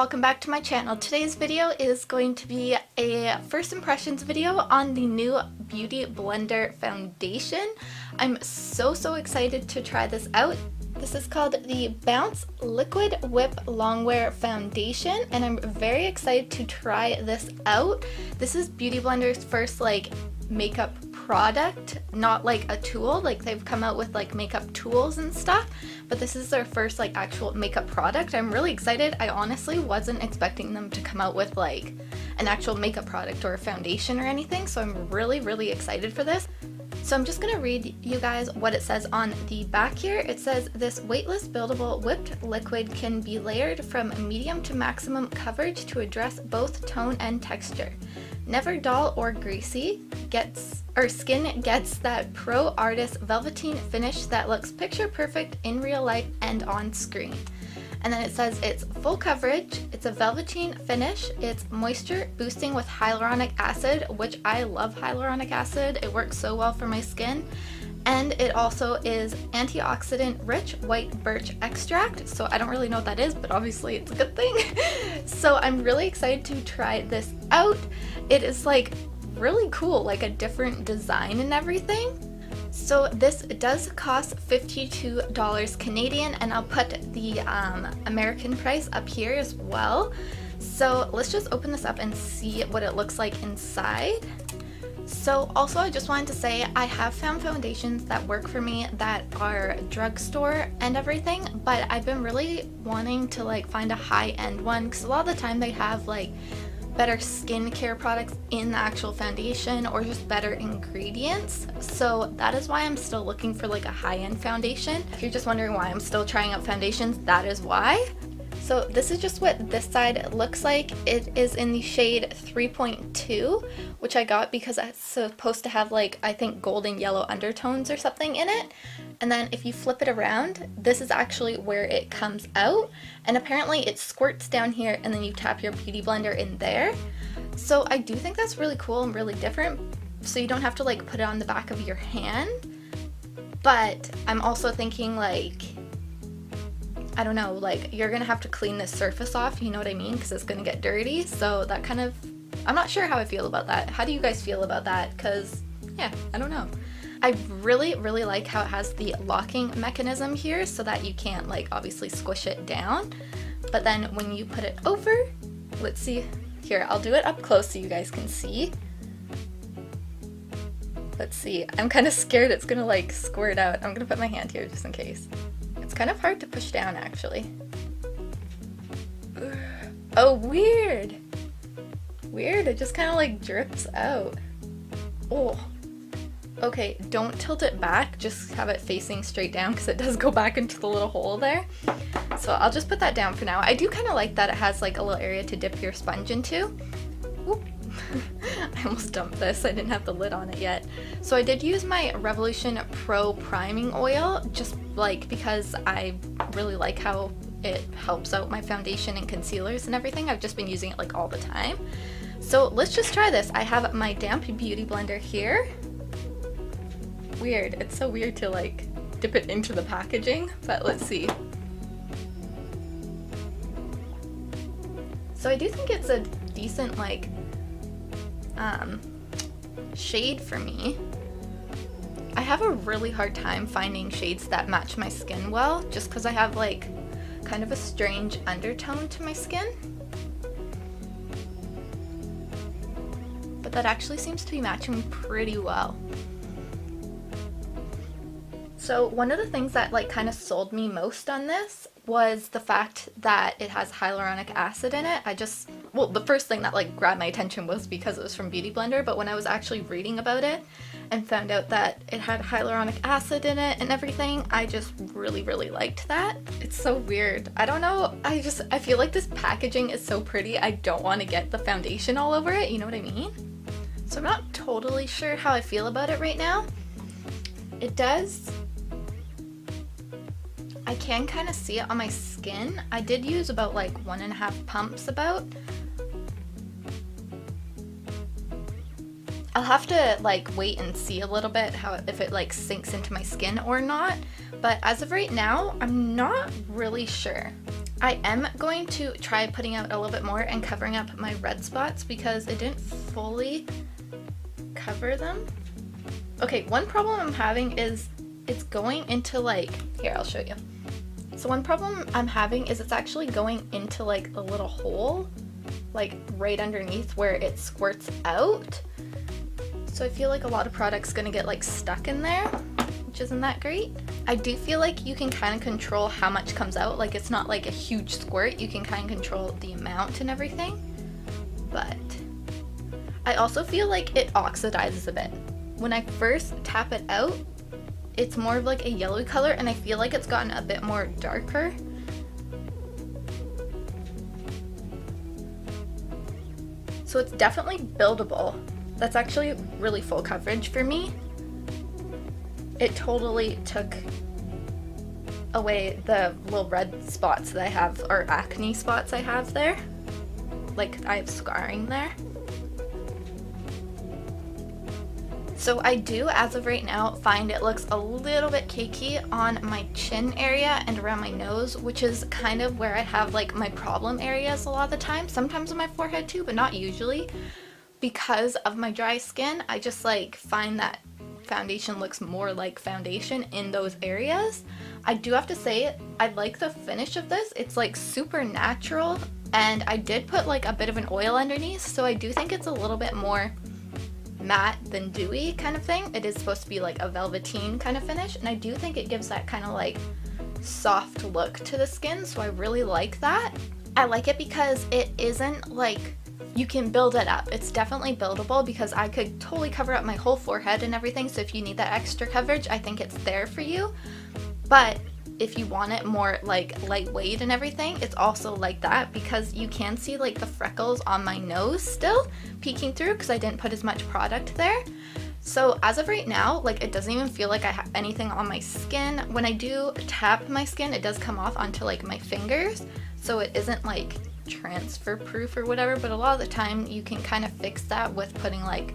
welcome back to my channel. Today's video is going to be a first impressions video on the new Beautyblender foundation. I'm so excited to try this out. This is called the Bounce Liquid Whip Longwear Foundation, and I'm very excited to try this out. This is Beautyblender's first makeup product, not like a tool. Like they've come out with like makeup tools and stuff, but this is their first like actual makeup product. I'm really excited. I honestly wasn't expecting them to come out with like an actual makeup product or a foundation or anything, so I'm really excited for this. So I'm just going to read you guys what it says on the back here. It says, this weightless buildable whipped liquid can be layered from medium to maximum coverage to address both tone and texture. Never dull or greasy, skin gets that pro artist velveteen finish that looks picture perfect in real life and on screen. And then it says it's full coverage, it's a velveteen finish, it's moisture boosting with hyaluronic acid, which I love hyaluronic acid, it works so well for my skin. And it also is antioxidant rich white birch extract, so I don't really know what that is, but obviously it's a good thing. So I'm really excited to try this out. It is like really cool, like a different design and everything. So this does cost $52 Canadian, and I'll put the American price up here as well. So let's just open this up and see what it looks like inside. So also I just wanted to say I have found foundations that work for me that are drugstore and everything, but I've been really wanting to like find a high-end one because a lot of the time they have like better skincare products in the actual foundation or just better ingredients. So that is why I'm still looking for like a high-end foundation. If you're just wondering why I'm still trying out foundations, that is why. So this is just what this side looks like. It is in the shade 3.2, which I got because it's supposed to have like, I think, golden yellow undertones or something in it. And then if you flip it around, this is actually where it comes out. And apparently it squirts down here and then you tap your Beautyblender in there. So I do think that's really cool and really different. So you don't have to like put it on the back of your hand. But I'm also thinking like, I don't know, like you're gonna have to clean this surface off, you know what I mean? Because it's gonna get dirty. So that kind of, I'm not sure how I feel about that. How do you guys feel about that? Because yeah, I don't know. I really like how it has the locking mechanism here so that you can't like obviously squish it down. But then when you put it over, let's see, here, I'll do it up close so you guys can see. Let's see, I'm kind of scared it's gonna like squirt out. I'm gonna put my hand here just in case. It's kind of hard to push down actually. Oh, weird. Weird, it just kind of like drips out. Oh. Okay, don't tilt it back, just have it facing straight down because it does go back into the little hole there. So I'll just put that down for now. I do kind of like that it has like a little area to dip your sponge into. Oop. I almost dumped this, I didn't have the lid on it yet. So I did use my Revolution Pro Priming Oil just like because I really like how it helps out my foundation and concealers and everything. I've just been using it like all the time. So let's just try this. I have my damp Beautyblender here. Weird, it's so weird to like dip it into the packaging, but let's see. So I do think it's a decent like shade for me. I have a really hard time finding shades that match my skin well, just because I have like kind of a strange undertone to my skin. But that actually seems to be matching pretty well. So one of the things that like kind of sold me most on this was the fact that it has hyaluronic acid in it. Well, the first thing that like grabbed my attention was because it was from Beautyblender, but when I was actually reading about it and found out that it had hyaluronic acid in it and everything, I just really liked that. It's so weird. I don't know, I feel like this packaging is so pretty, I don't want to get the foundation all over it, you know what I mean? So I'm not totally sure how I feel about it right now. It does, I can kind of see it on my skin. I did use about like 1.5 pumps about. I'll have to like wait and see a little bit if it like sinks into my skin or not, but as of right now, I'm not really sure. I am going to try putting out a little bit more and covering up my red spots because it didn't fully cover them. Okay, one problem I'm having is it's going into like, here, I'll show you. So one problem I'm having is it's actually going into like a little hole, like right underneath where it squirts out. So I feel like a lot of product's gonna get like stuck in there, which isn't that great. I do feel like you can kind of control how much comes out. Like it's not like a huge squirt, you can kind of control the amount and everything. But I also feel like it oxidizes a bit. When I first tap it out, it's more of like a yellowy color, and I feel like it's gotten a bit more darker. So it's definitely buildable. That's actually really full coverage for me. It totally took away the little red spots that I have, or acne spots I have there. Like I have scarring there. So I do, as of right now, find it looks a little bit cakey on my chin area and around my nose, which is kind of where I have like my problem areas a lot of the time. Sometimes on my forehead too, but not usually. Because of my dry skin, I just like find that foundation looks more like foundation in those areas. I do have to say, I like the finish of this. It's like super natural, and I did put like a bit of an oil underneath, so I do think it's a little bit more matte than dewy kind of thing. It is supposed to be like a velveteen kind of finish, and I do think it gives that kind of like soft look to the skin, so I really like that. I like it because it isn't like, you can build it up. It's definitely buildable because I could totally cover up my whole forehead and everything, so if you need that extra coverage, I think it's there for you. But if you want it more like lightweight and everything, it's also like that, because you can see like the freckles on my nose still peeking through because I didn't put as much product there. So as of right now, like it doesn't even feel like I have anything on my skin. When I do tap my skin, it does come off onto like my fingers, so it isn't like transfer proof or whatever, but a lot of the time you can kind of fix that with putting like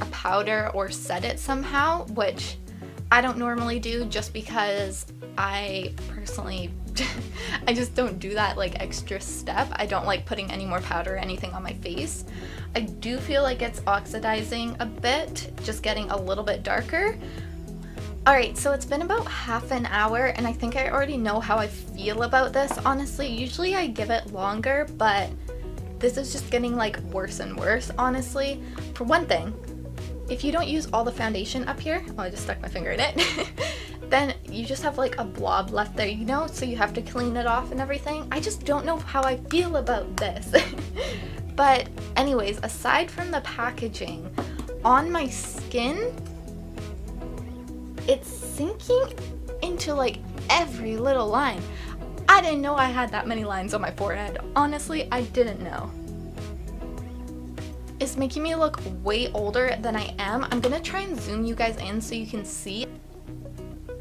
a powder or set it somehow, which I don't normally do just because I personally I just don't do that like extra step. I don't like putting any more powder or anything on my face. I do feel like it's oxidizing a bit, just getting a little bit darker. Alright, so it's been about half an hour, and I think I already know how I feel about this, honestly. Usually I give it longer, but this is just getting like worse and worse, honestly. For one thing, if you don't use all the foundation up here, oh, I just stuck my finger in it, then you just have like a blob left there, you know, so you have to clean it off and everything. I just don't know how I feel about this. But anyways, aside from the packaging, on my skin, it's sinking into like every little line. I didn't know I had that many lines on my forehead. Honestly, I didn't know. It's making me look way older than I am. I'm gonna try and zoom you guys in so you can see.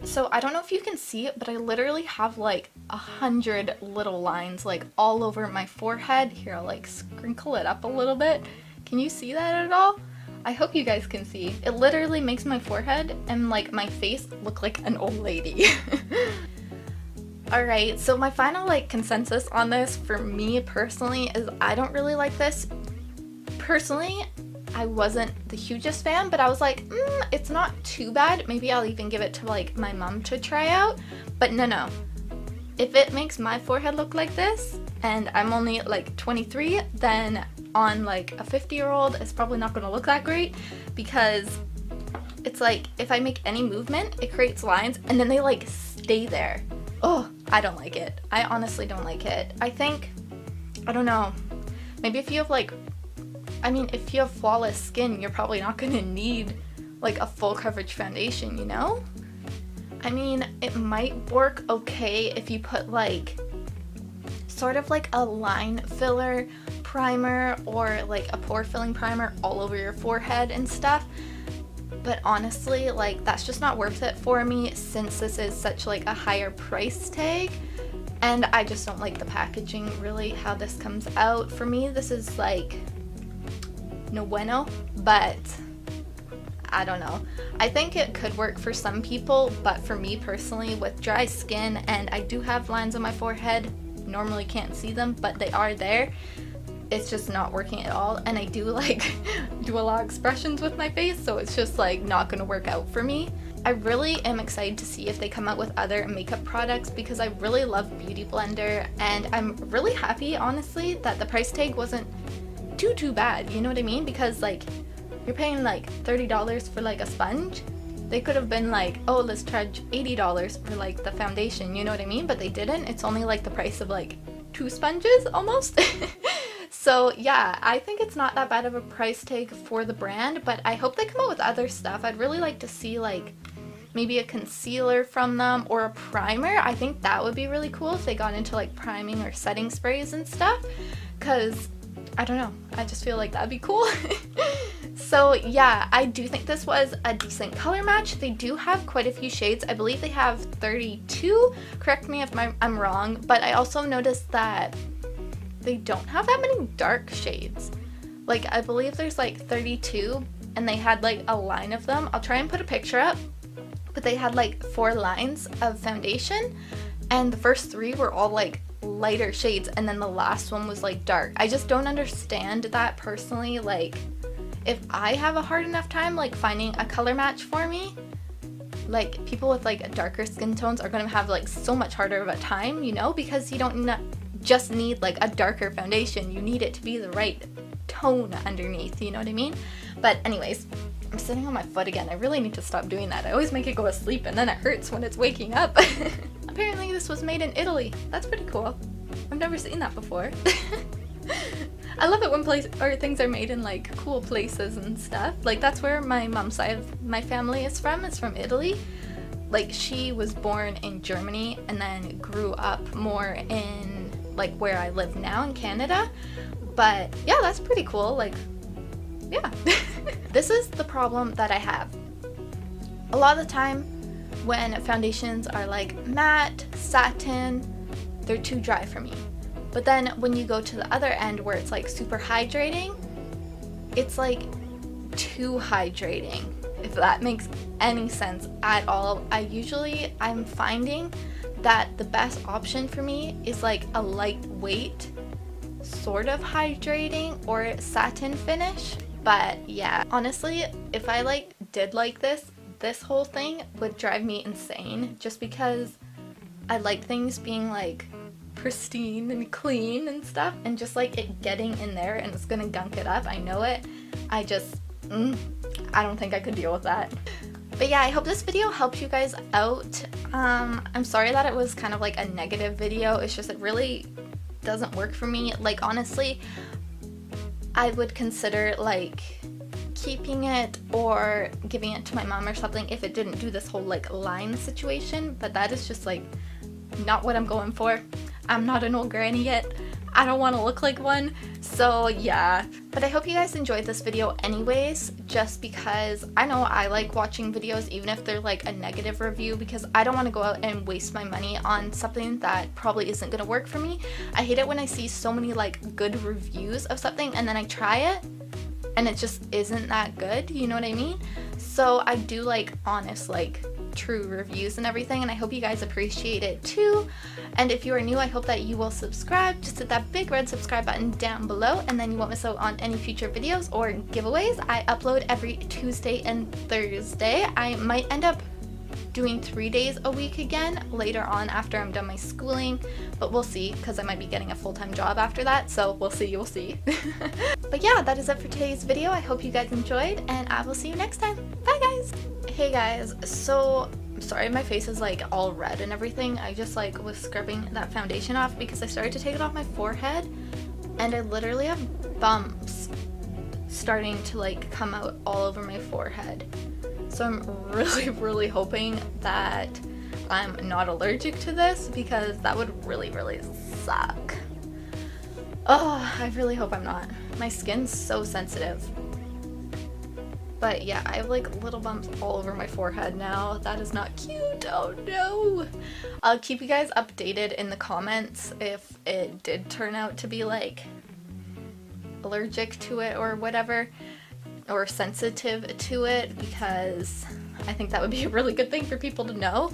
So I don't know if you can see it, but I literally have like 100 little lines like all over my forehead. Here, I'll like sprinkle it up a little bit. Can you see that at all? I hope you guys can see. It literally makes my forehead and like my face look like an old lady. Alright, so my final like consensus on this for me personally is I don't really like this. Personally, I wasn't the hugest fan, but I was like, it's not too bad. Maybe I'll even give it to like my mom to try out. But no. If it makes my forehead look like this, and I'm only like 23, then on like a 50-year-old, it's probably not gonna look that great, because it's like if I make any movement, it creates lines and then they like stay there. Oh, I don't like it. I honestly don't like it. I think, I don't know, maybe if you have like, I mean, if you have flawless skin, you're probably not gonna need like a full coverage foundation, you know? I mean, it might work okay if you put like sort of like a line filler primer or like a pore filling primer all over your forehead and stuff, but honestly, like that's just not worth it for me since this is such like a higher price tag, and I just don't like the packaging really, how this comes out. For me, this is like no bueno, but I don't know. I think it could work for some people, but for me personally, with dry skin and I do have lines on my forehead, normally can't see them, but they are there. It's just not working at all, and I do like do a lot of expressions with my face, so it's just like not gonna work out for me. I really am excited to see if they come out with other makeup products because I really love Beautyblender, and I'm really happy, honestly, that the price tag wasn't too bad, you know what I mean? Because like you're paying like $30 for like a sponge. They could have been like, oh, let's charge $80 for like the foundation, you know what I mean? But they didn't. It's only like the price of like 2 sponges almost. So yeah, I think it's not that bad of a price tag for the brand, but I hope they come out with other stuff. I'd really like to see like maybe a concealer from them or a primer. I think that would be really cool if they got into like priming or setting sprays and stuff, because I don't know, I just feel like that'd be cool. So yeah, I do think this was a decent color match. They do have quite a few shades. I believe they have 32. Correct me if I'm wrong, but I also noticed that they don't have that many dark shades. Like I believe there's like 32 and they had like a line of them. I'll try and put a picture up, but they had like 4 lines of foundation and the first 3 were all like lighter shades and then the last one was like dark. I just don't understand that personally. Like if I have a hard enough time like finding a color match for me, like people with like darker skin tones are gonna have like so much harder of a time, you know, because you don't just need like a darker foundation. You need it to be the right tone underneath, you know what I mean? But anyways, I'm sitting on my foot again. I really need to stop doing that. I always make it go to sleep and then it hurts when it's waking up. Apparently this was made in Italy. That's pretty cool. I've never seen that before. I love it when things are made in like cool places and stuff. Like that's where my mom's side of my family is from. It's from Italy. Like she was born in Germany and then grew up more in like where I live now in Canada. But yeah, that's pretty cool. Like yeah. This is the problem that I have. A lot of the time when foundations are like matte, satin, they're too dry for me. But then when you go to the other end where it's like super hydrating, it's like too hydrating, if that makes any sense at all. I'm finding that the best option for me is like a lightweight sort of hydrating or satin finish. But yeah, honestly, if I like did like this whole thing would drive me insane, just because I like things being like pristine and clean and stuff, and just like it getting in there and it's gonna gunk it up. I know it. I don't think I could deal with that. But yeah, I hope this video helped you guys out. I'm sorry that it was kind of like a negative video. It's just it really doesn't work for me. Like honestly, I would consider like keeping it or giving it to my mom or something if it didn't do this whole like line situation, but that is just like not what I'm going for. I'm not an old granny yet. I don't want to look like one. So yeah, but I hope you guys enjoyed this video anyways, just because I know I like watching videos even if they're like a negative review, because I don't want to go out and waste my money on something that probably isn't going to work for me. I hate it when I see so many like good reviews of something and then I try it and it just isn't that good, you know what I mean? So I do like honest, like true reviews and everything, and I hope you guys appreciate it too. And if you are new, I hope that you will subscribe. Just hit that big red subscribe button down below and then you won't miss out on any future videos or giveaways. I upload every Tuesday and Thursday. I might end up doing 3 days a week again later on after I'm done my schooling, but we'll see, because I might be getting a full-time job after that, so we'll see. But yeah, that is it for today's video. I hope you guys enjoyed and I will see you next time. Bye guys! Hey guys, so I'm sorry my face is like all red and everything. I just like was scrubbing that foundation off because I started to take it off my forehead and I literally have bumps starting to like come out all over my forehead. So I'm really hoping that I'm not allergic to this, because that would really suck. Oh, I really hope I'm not. My skin's so sensitive. But yeah, I have like little bumps all over my forehead now. That is not cute. Oh no. I'll keep you guys updated in the comments if it did turn out to be like allergic to it or whatever, or sensitive to it, because I think that would be a really good thing for people to know.